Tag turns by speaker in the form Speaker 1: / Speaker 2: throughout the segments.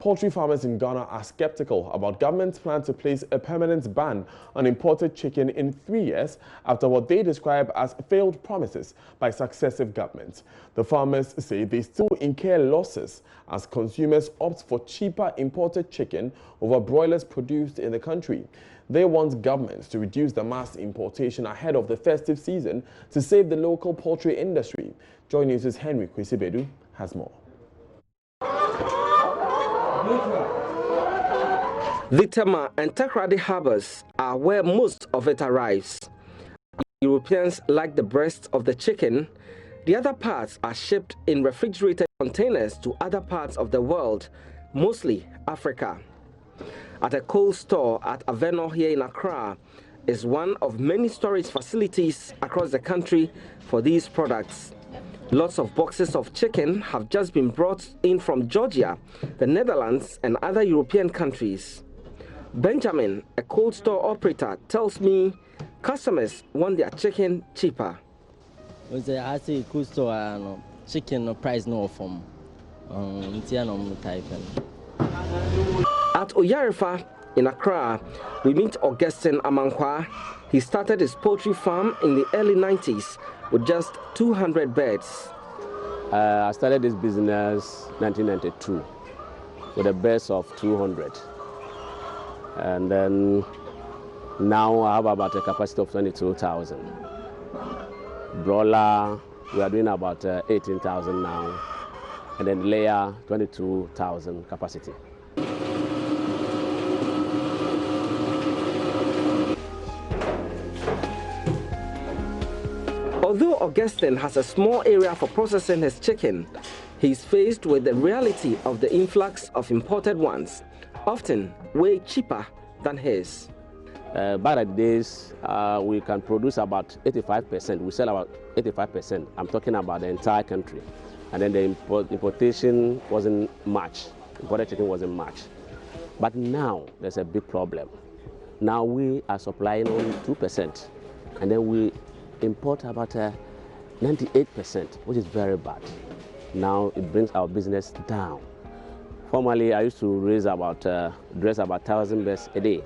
Speaker 1: Poultry farmers in Ghana are skeptical about government's plan to place a permanent ban on imported chicken in 3 years after what they describe as failed promises by successive governments. The farmers say they still incur losses as consumers opt for cheaper imported chicken over broilers produced in the country. They want governments to reduce the mass importation ahead of the festive season to save the local poultry industry. JoyNews' Henry Kwesibedu has more.
Speaker 2: The Tema and Takrady harbors are where most of it arrives. Europeans like the breast of the chicken. The other parts are shipped in refrigerated containers to other parts of the world, mostly Africa. At a cold store at Aveno here in Accra is one of many storage facilities across the country for these products. Lots of boxes of chicken have just been brought in from Georgia, the Netherlands, and other European countries. Benjamin, a cold store operator, tells me customers want their chicken cheaper.
Speaker 3: I say cold store chicken price no from type.
Speaker 2: At Oyarefa in Accra, we meet Augustine Amankwa. He started his poultry farm in the early 90s with just 200 birds.
Speaker 4: I started this business 1992 with a base of 200. And then now I have about a capacity of 22,000. Broiler, we are doing about 18,000 now. And then layer, 22,000 capacity.
Speaker 2: Although Augustine has a small area for processing his chicken, he is faced with the reality of the influx of imported ones, often way cheaper than his.
Speaker 4: Back at the days, we can produce about 85%. We sell about 85%. I'm talking about the entire country. And then the importation wasn't much. Imported chicken wasn't much. But now there's a big problem. Now we are supplying only 2%. And then we import about 98%, which is very bad. Now it brings our business down. Formerly, I used to dress about 1,000 birds a day.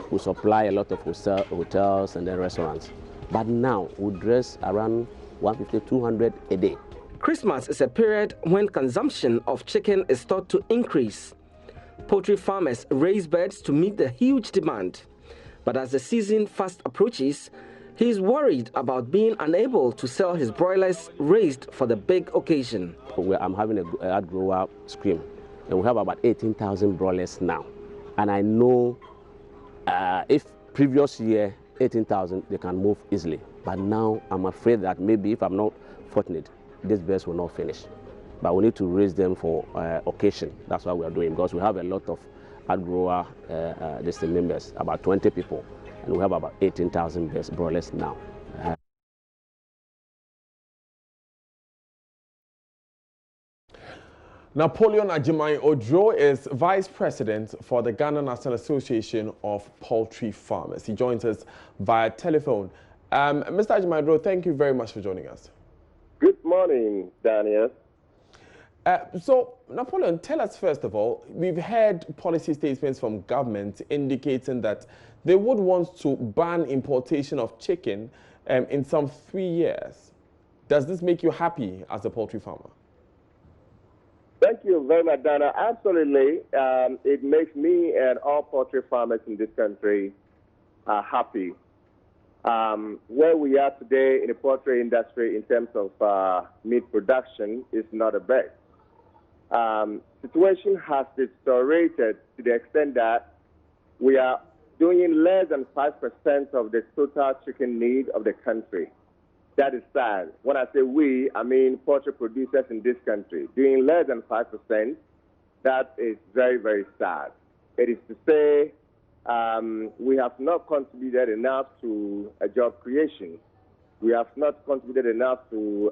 Speaker 4: We supply a lot of hotels and then restaurants. But now we dress around 150, 200 a day.
Speaker 2: Christmas is a period when consumption of chicken is thought to increase. Poultry farmers raise birds to meet the huge demand. But as the season fast approaches, he is worried about being unable to sell his broilers raised for the big occasion.
Speaker 4: I'm having a hard grower scheme, and we have about 18,000 broilers now. And I know if previous year 18,000, they can move easily. But now I'm afraid that maybe if I'm not fortunate, these birds will not finish. But we need to raise them for occasion. That's what we are doing, because we have a lot of hard grower members, about 20 people. And we have about 18,000 broilers now.
Speaker 1: Napoleon Ajimai Odro is Vice President for the Ghana National Association of Poultry Farmers. He joins us via telephone. Mr. Ajimai Odro, thank you very much for joining us.
Speaker 5: Good morning, Daniel.
Speaker 1: So, Napoleon, tell us first of all, we've heard policy statements from government indicating that they would want to ban importation of chicken in some 3 years. Does this make you happy as a poultry farmer?
Speaker 5: Thank you very much, Dana. Absolutely. It makes me and all poultry farmers in this country happy. Where we are today in the poultry industry in terms of meat production is not the best. Situation has deteriorated to the extent that we are doing less than 5% of the total chicken need of the country. That is sad. When I say we, I mean poultry producers in this country. Doing less than 5%, that is very, very sad. It is to say we have not contributed enough to a job creation. We have not contributed enough to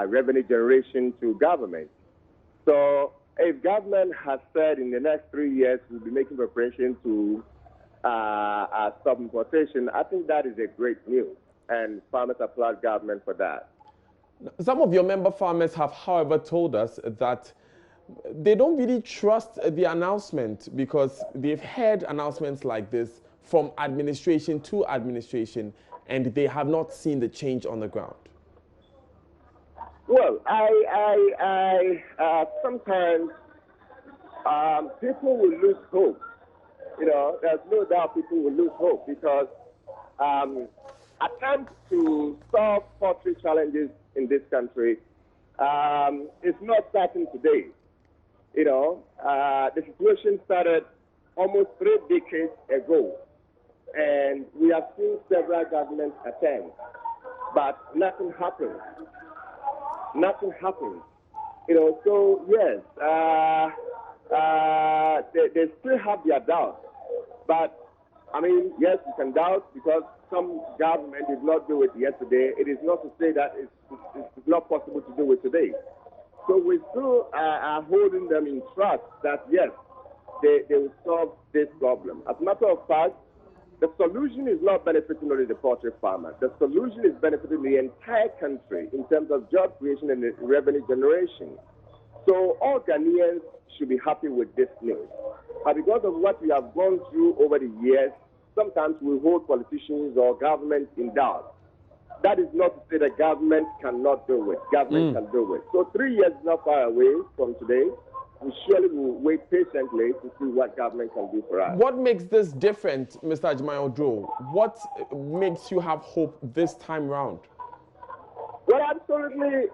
Speaker 5: revenue generation to government. So if government has said in the next 3 years we'll be making preparation to stop importation, I think that is a great news, and farmers applaud government for that.
Speaker 1: Some of your member farmers have, however, told us that they don't really trust the announcement because they've heard announcements like this from administration to administration, and they have not seen the change on the ground.
Speaker 5: Well, sometimes people will lose hope. You know, there's no doubt people will lose hope because attempts to solve poultry challenges in this country is not starting today. You know, the situation started almost 3 decades ago, and we have seen several government attempts, but nothing happened. Nothing happened. You know, so yes, they still have their doubts. But, I mean, yes, you can doubt because some government did not do it yesterday. It is not to say that it's not possible to do it today. So we still are holding them in trust that, yes, they will solve this problem. As a matter of fact, the solution is not benefiting only the poultry farmer. The solution is benefiting the entire country in terms of job creation and revenue generation. So all Ghanaians should be happy with this news. But because of what we have gone through over the years, sometimes we hold politicians or government in doubt. That is not to say that government cannot do it. Government can do it. So 3 years is not far away from today. We surely will wait patiently to see what government can do for us.
Speaker 1: What makes this different, Mr. Ajimayodro? What makes you have hope this time round?
Speaker 5: Well, absolutely.